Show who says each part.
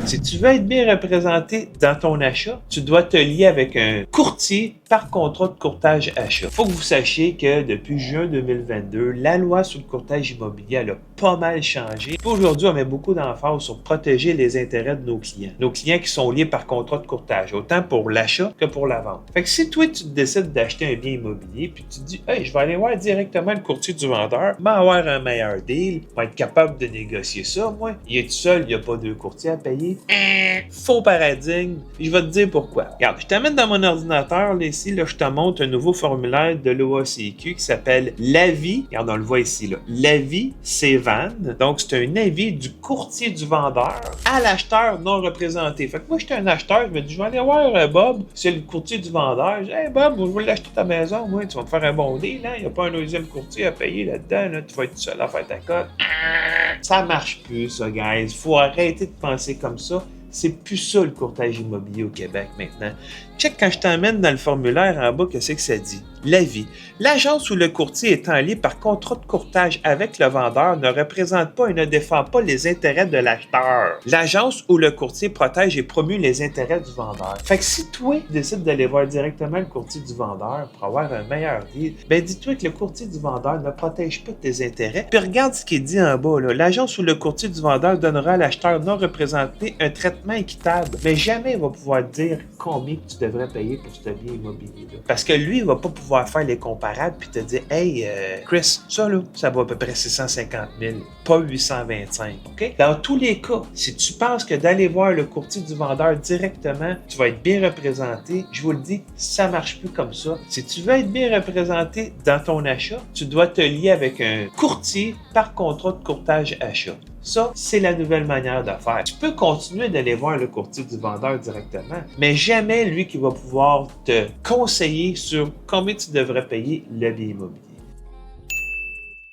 Speaker 1: Si tu veux être bien représenté dans ton achat, tu dois te lier avec un courtier par contrat de courtage achat. Il faut que vous sachiez que depuis juin 2022, la loi sur le courtage immobilier elle a pas mal changé. Aujourd'hui, on met beaucoup d'emphase sur protéger les intérêts de nos clients. Nos clients qui sont liés par contrat de courtage, autant pour l'achat que pour la vente. Fait que si toi, tu décides d'acheter un bien immobilier, puis tu te dis, hey, je vais aller voir directement le courtier du vendeur, m'avoir un meilleur deal, va être capable de négocier ça, moi. Il est tout seul, il n'y a pas deux courtiers à payer. Faux paradigme. Je vais te dire pourquoi. Regarde, je t'amène dans mon ordinateur, là, ici, là, je te montre un nouveau formulaire de l'OACQ qui s'appelle l'avis. Regarde, on le voit ici, là. L'avis CVAN. Donc, c'est un avis du courtier du vendeur à l'acheteur non représenté. Fait que moi, j'étais un acheteur, je me dis, je vais aller voir Bob, c'est le courtier du vendeur. Je dis, hey Bob, je veux l'acheter ta maison, moi, tu vas me faire un bon deal, hein? Il n'y a pas un deuxième courtier à payer là-dedans, là. Tu vas être tout seul à faire ta cote. Ça marche plus, ça, guys. Faut arrêter de penser comme ça. C'est plus ça le courtage immobilier au Québec maintenant. Check quand je t'emmène dans le formulaire en bas, qu'est-ce que ça dit? L'avis. L'agence ou le courtier étant lié par contrat de courtage avec le vendeur ne représente pas et ne défend pas les intérêts de l'acheteur. L'agence ou le courtier protège et promue les intérêts du vendeur. Fait que si toi, tu décides d'aller voir directement le courtier du vendeur pour avoir un meilleur deal, ben dis-toi que le courtier du vendeur ne protège pas tes intérêts. Puis regarde ce qui est dit en bas, là. L'agence ou le courtier du vendeur donnera à l'acheteur non représenté un traitement équitable, mais jamais il va pouvoir dire combien tu devrais payer pour ce bien immobilier-là. Parce que lui, il va pas pouvoir faire les comparables puis te dire, hey, Chris, ça là, ça vaut à peu près 650 000, pas 825, OK? Dans tous les cas, si tu penses que d'aller voir le courtier du vendeur directement, tu vas être bien représenté, je vous le dis, ça marche plus comme ça. Si tu veux être bien représenté dans ton achat, tu dois te lier avec un courtier par contrat de courtage achat. Ça, c'est la nouvelle manière de faire. Tu peux continuer d'aller voir le courtier du vendeur directement, mais jamais lui qui va pouvoir te conseiller sur combien tu devrais payer le bien immobilier.